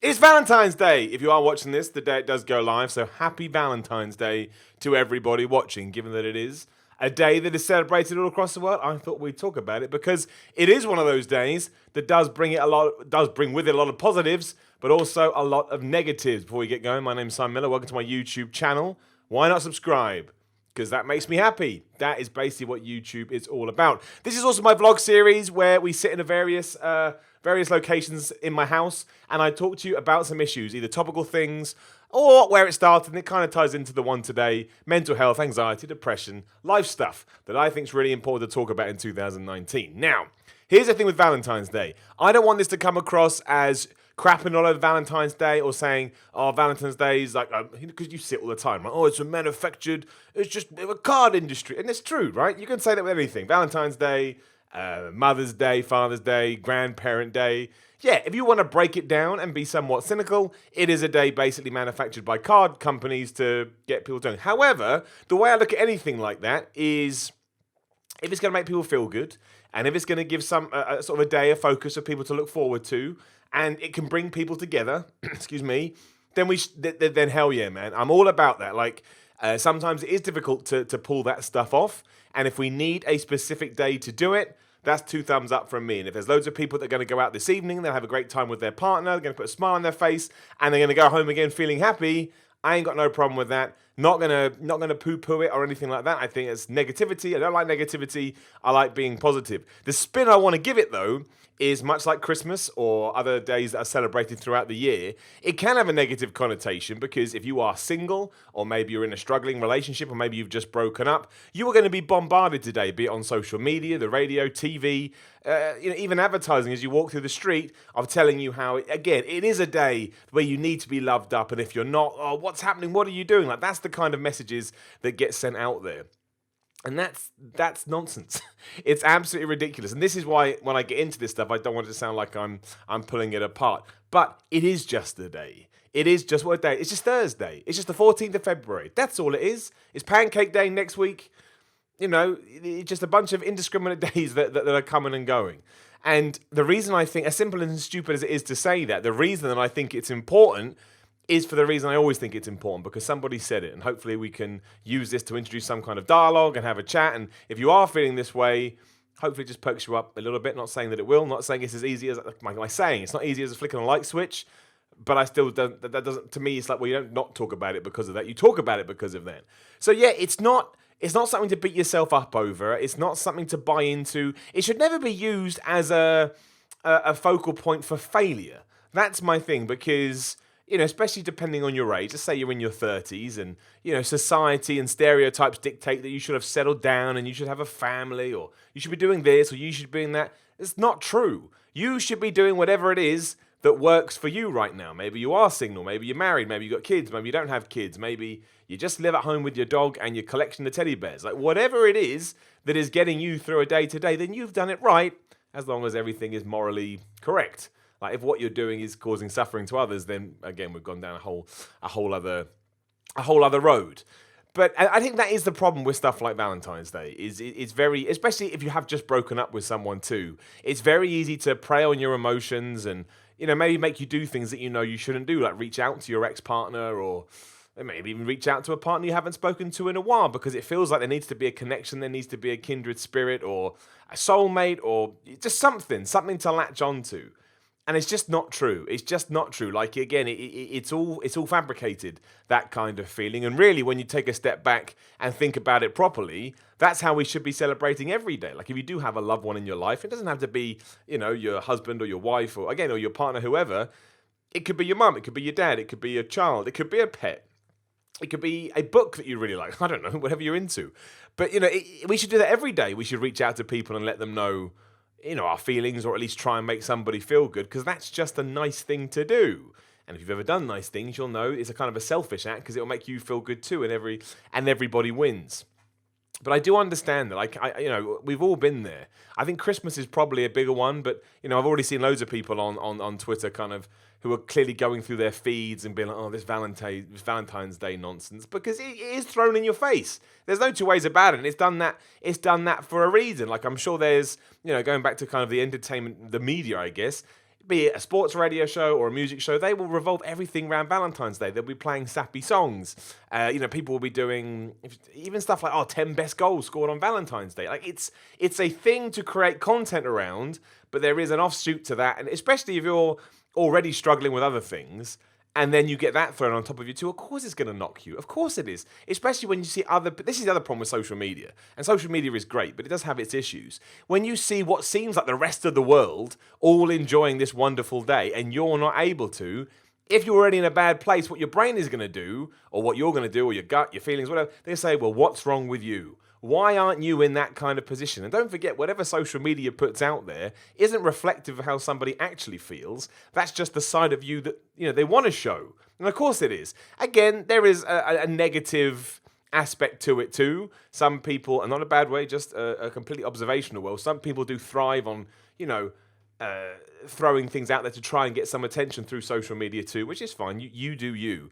It's Valentine's Day. If you are watching this, the day it does go live. So happy Valentine's Day to everybody watching, given that it is a day that is celebrated all across the world. I thought we'd talk about it because it is one of those days that does bring with it a lot of positives, but also a lot of negatives. Before we get going, my name's Simon Miller. Welcome to my YouTube channel. Why not subscribe? Because that makes me happy. That is basically what YouTube is all about. This is also my vlog series where we sit in various locations in my house and I talk to you about some issues, either topical things or where it started, and it kind of ties into the one today: mental health, anxiety, depression, life stuff that I think is really important to talk about in 2019. Now, here's the thing with Valentine's Day. I don't want this to come across as crapping all over Valentine's Day or saying, oh, Valentine's Day is like, because you see it all the time, right? Oh, it's a manufactured, it's just a card industry. And it's true, right? You can say that with anything. Valentine's Day, Mother's Day, Father's Day, Grandparent Day. Yeah, if you want to break it down and be somewhat cynical, it is a day basically manufactured by card companies to get people doing. However, the way I look at anything like that is, if it's going to make people feel good, and if it's going to give some sort of a day of focus for people to look forward to, and it can bring people together, excuse me, then then hell yeah, man, I'm all about that. Like sometimes it is difficult to pull that stuff off, and if we need a specific day to do it, that's 2 thumbs up from me. And if there's loads of people that are going to go out this evening, they'll have a great time with their partner, they're going to put a smile on their face, and they're going to go home again feeling happy, I ain't got no problem with that. Not gonna poo-poo it or anything like that. I think it's negativity. I don't like negativity. I like being positive. The spin I want to give it, though, is much like Christmas or other days that are celebrated throughout the year. It can have a negative connotation because if you are single, or maybe you're in a struggling relationship, or maybe you've just broken up, you are going to be bombarded today, be it on social media, the radio, TV, even advertising as you walk through the street, of telling you how, again, it is a day where you need to be loved up, and if you're not, oh, what's happening? What are you doing? Like, that's the kind of messages that get sent out there. And that's nonsense. It's absolutely ridiculous. And this is why when I get into this stuff, I don't want it to sound like I'm pulling it apart. But it is just a day. It is just what a day. It's just Thursday. It's just the 14th of February. That's all it is. It's Pancake Day next week. You know, it's just a bunch of indiscriminate days that are coming and going. And the reason I think, as simple and stupid as it is to say that, the reason that I think it's important is for the reason I always think it's important, because somebody said it, and hopefully we can use this to introduce some kind of dialogue and have a chat. And if you are feeling this way, hopefully it just perks you up a little bit. Not saying that it will, not saying it's as easy as, my saying, it's not easy as flicking a light switch, but I still don't, that doesn't, to me, it's like, well, you don't not talk about it because of that. You talk about it because of that. So yeah, it's not something to beat yourself up over. It's not something to buy into. It should never be used as a focal point for failure. That's my thing, because, you know, especially depending on your age, let's say you're in your 30s and, you know, society and stereotypes dictate that you should have settled down and you should have a family, or you should be doing this, or you should be doing that. It's not true. You should be doing whatever it is that works for you right now. Maybe you are single, maybe you're married, maybe you got kids, maybe you don't have kids, maybe you just live at home with your dog and your collection of teddy bears. Like, whatever it is that is getting you through a day to day, then you've done it right, as long as everything is morally correct. Like, if what you're doing is causing suffering to others, then again, we've gone down a whole other road. But I think that is the problem with stuff like Valentine's Day. It's very, especially if you have just broken up with someone too, it's very easy to prey on your emotions and, you know, maybe make you do things that you know you shouldn't do, like reach out to your ex-partner, or maybe even reach out to a partner you haven't spoken to in a while, because it feels like there needs to be a connection, there needs to be a kindred spirit or a soulmate, or just something to latch onto. And it's just not true. It's just not true. Like, again, it's all fabricated, that kind of feeling. And really, when you take a step back and think about it properly, that's how we should be celebrating every day. Like, if you do have a loved one in your life, it doesn't have to be, you know, your husband or your wife, or again, or your partner, whoever. It could be your mum, it could be your dad, it could be your child, it could be a pet. It could be a book that you really like. I don't know, whatever you're into. But, you know, we should do that every day. We should reach out to people and let them know, you know, our feelings, or at least try and make somebody feel good, because that's just a nice thing to do. And if you've ever done nice things, you'll know it's a kind of a selfish act, because it'll make you feel good too, and everybody wins. But I do understand that, like, you know, we've all been there. I think Christmas is probably a bigger one, but, you know, I've already seen loads of people on Twitter kind of who are clearly going through their feeds and being like, oh, this Valentine's Day nonsense, because it is thrown in your face. There's no two ways about it, and it's done that for a reason. Like, I'm sure there's, you know, going back to kind of the entertainment, the media, I guess, be it a sports radio show or a music show, they will revolve everything around Valentine's Day. They'll be playing sappy songs. People will be doing even stuff like 10 best goals scored on Valentine's Day. Like it's a thing to create content around, but there is an offshoot to that, and especially if you're already struggling with other things, and then you get that thrown on top of you too, of course it's going to knock you. Of course it is. Especially when you see this is the other problem with social media. And social media is great, but it does have its issues. When you see what seems like the rest of the world all enjoying this wonderful day, and you're not able to, if you're already in a bad place, what your brain is going to do, or what you're going to do, or your gut, your feelings, whatever, they say, well, what's wrong with you? Why aren't you in that kind of position? And don't forget, whatever social media puts out there isn't reflective of how somebody actually feels. That's just the side of you that they want to show. And of course it is. Again, there is a negative aspect to it too. Some people, and not a bad way, just a completely observational well. Some people do thrive on, throwing things out there to try and get some attention through social media too, which is fine. You do you.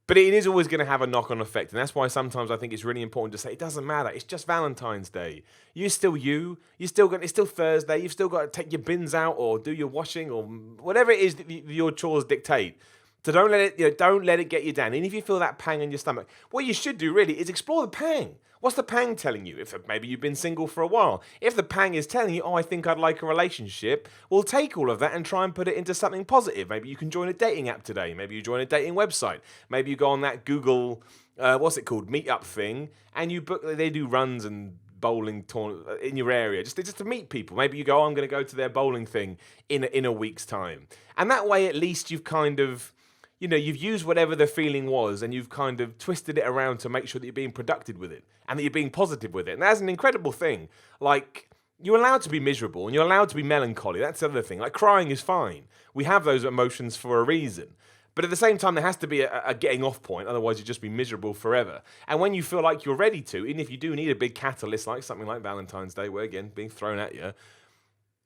But it is always going to have a knock-on effect, and that's why sometimes I think it's really important to say it doesn't matter. It's just Valentine's Day. You're still you. It's still Thursday. You've still got to take your bins out or do your washing or whatever it is that your chores dictate. So don't let it get you down. And if you feel that pang in your stomach, what you should do really is explore the pang. What's the pang telling you? If maybe you've been single for a while. If the pang is telling you, I think I'd like a relationship, well, take all of that and try and put it into something positive. Maybe you can join a dating app today. Maybe you join a dating website. Maybe you go on that Google, meetup thing, and you book. They do runs and bowling in your area, just to meet people. Maybe you go, I'm going to go to their bowling thing in a week's time, and that way at least you've kind of. You've used whatever the feeling was and you've kind of twisted it around to make sure that you're being productive with it and that you're being positive with it. And that's an incredible thing. Like, you're allowed to be miserable and you're allowed to be melancholy. That's the other thing. Like, crying is fine. We have those emotions for a reason. But at the same time, there has to be a getting off point. Otherwise, you'd just be miserable forever. And when you feel like you're ready to, even if you do need a big catalyst like something like Valentine's Day, where, again, being thrown at you,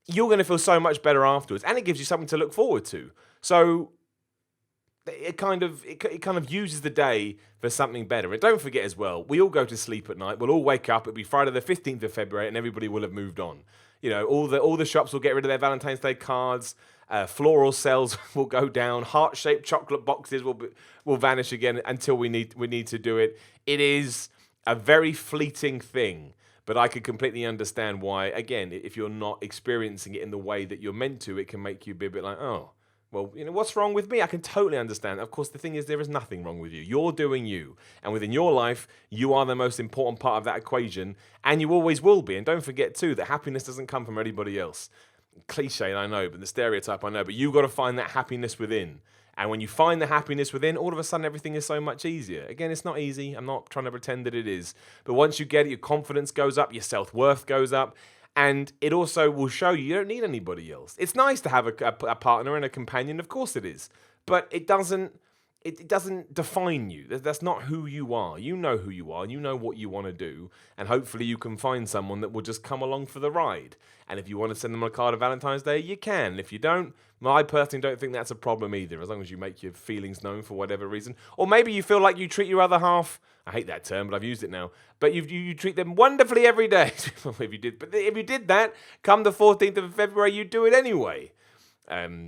you're going to feel so much better afterwards. And it gives you something to look forward to. So it kind of uses the day for something better. And don't forget as well, we all go to sleep at night. We'll all wake up. It'll be Friday the 15th of February and everybody will have moved on. All the shops will get rid of their Valentine's Day cards. Floral sales will go down. Heart-shaped chocolate boxes will vanish again until we need to do it. It is a very fleeting thing. But I could completely understand why, again, if you're not experiencing it in the way that you're meant to, it can make you be a bit like, oh, well, what's wrong with me? I can totally understand. Of course, the thing is, there is nothing wrong with you. You're doing you. And within your life, you are the most important part of that equation. And you always will be. And don't forget, too, that happiness doesn't come from anybody else. Cliche, I know, but the stereotype, I know. But you've got to find that happiness within. And when you find the happiness within, all of a sudden, everything is so much easier. Again, it's not easy. I'm not trying to pretend that it is. But once you get it, your confidence goes up, your self-worth goes up. And it also will show you don't need anybody else. It's nice to have a partner and a companion, of course it is. But it doesn't define you. That's not who you are. You know who you are. You know what you want to do. And hopefully you can find someone that will just come along for the ride. And if you want to send them a card on Valentine's Day, you can. If you don't, I personally don't think that's a problem either, as long as you make your feelings known for whatever reason. Or maybe you feel like you treat your other half, I hate that term, but I've used it now, but you treat them wonderfully every day. If you did that, come the 14th of February, you do it anyway.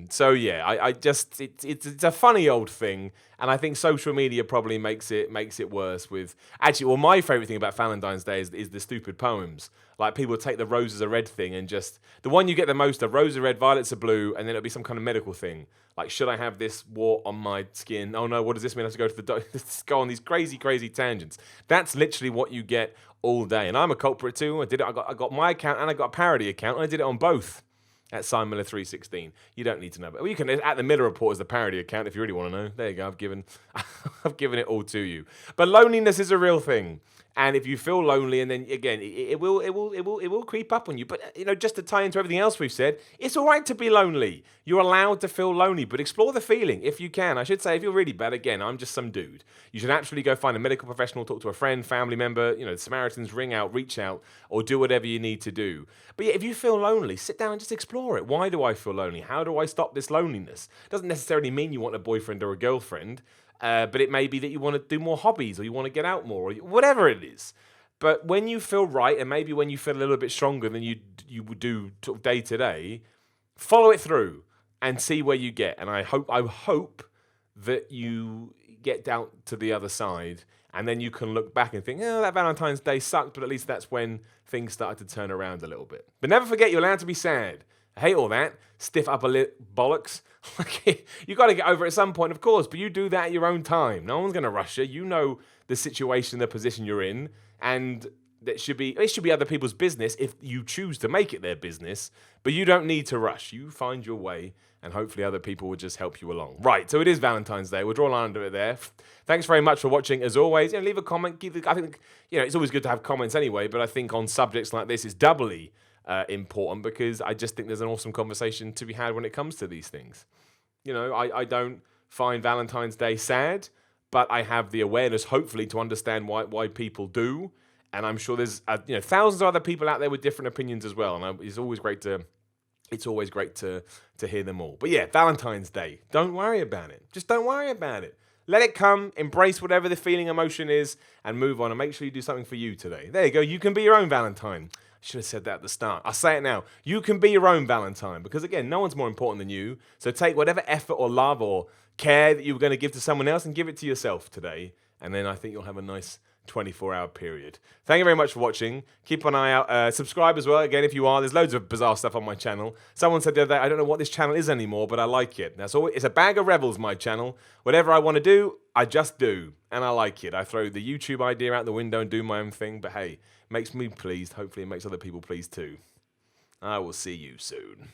So yeah, I just it's a funny old thing, and I think social media probably makes it worse. With actually, well, my favorite thing about Valentine's Day is the stupid poems. Like, people take the roses are red thing and just the one you get the most of, roses are red, violets are blue, and then it'll be some kind of medical thing. Like, should I have this wart on my skin? Oh no, what does this mean? I have to go to the doctor. Go on these crazy tangents. That's literally what you get all day, and I'm a culprit too. I did it. I got my account and I got a parody account, and I did it on both. At Simon Miller 316. You don't need to know. But you can, at the Miller Report, as the parody account, if you really want to know. There you go. I've given it all to you. But loneliness is a real thing. And if you feel lonely, and then again, it will creep up on you. But just to tie into everything else we've said, it's all right to be lonely. You're allowed to feel lonely, but explore the feeling if you can. I should say, if you're really bad, again, I'm just some dude. You should actually go find a medical professional, talk to a friend, family member. The Samaritans, ring out, reach out, or do whatever you need to do. But yeah, if you feel lonely, sit down and just explore it. Why do I feel lonely? How do I stop this loneliness? Doesn't necessarily mean you want a boyfriend or a girlfriend. But it may be that you want to do more hobbies, or you want to get out more, or whatever it is. But when you feel right, and maybe when you feel a little bit stronger than you would do day to day, follow it through. and see where you get. And I hope that you get down to the other side, and then you can look back and think, oh, that Valentine's Day sucked, but at least that's when things started to turn around a little bit. But never forget, you're allowed to be sad. I hate all that stiff upper lip bollocks. You got to get over it at some point, of course, but you do that at your own time. No one's going to rush you. You know the situation, the position you're in, and it should be other people's business if you choose to make it their business, but you don't need to rush. You find your way, and hopefully other people will just help you along. Right, so it is Valentine's Day. We'll draw a line under it there. Thanks very much for watching. As always, leave a comment. I think it's always good to have comments anyway, but I think on subjects like this, it's doubly important because I just think there's an awesome conversation to be had when it comes to these things. I don't find Valentine's Day sad, but I have the awareness, hopefully, to understand why people do. And I'm sure there's thousands of other people out there with different opinions as well. And it's always great to hear them all. But yeah, Valentine's Day. Don't worry about it. Just don't worry about it. Let it come. Embrace whatever the feeling, emotion is, and move on. And make sure you do something for you today. There you go. You can be your own Valentine. I should have said that at the start. I'll say it now. You can be your own Valentine because, again, no one's more important than you. So take whatever effort or love or care that you were going to give to someone else and give it to yourself today. And then I think you'll have a nice 24-hour period. Thank you very much for watching. Keep an eye out. Subscribe as well, again, if you are. There's loads of bizarre stuff on my channel. Someone said the other day, I don't know what this channel is anymore, but I like it. It's a bag of revels, my channel. Whatever I want to do, I just do. And I like it. I throw the YouTube idea out the window and do my own thing. But hey, makes me pleased. Hopefully it makes other people pleased too. I will see you soon.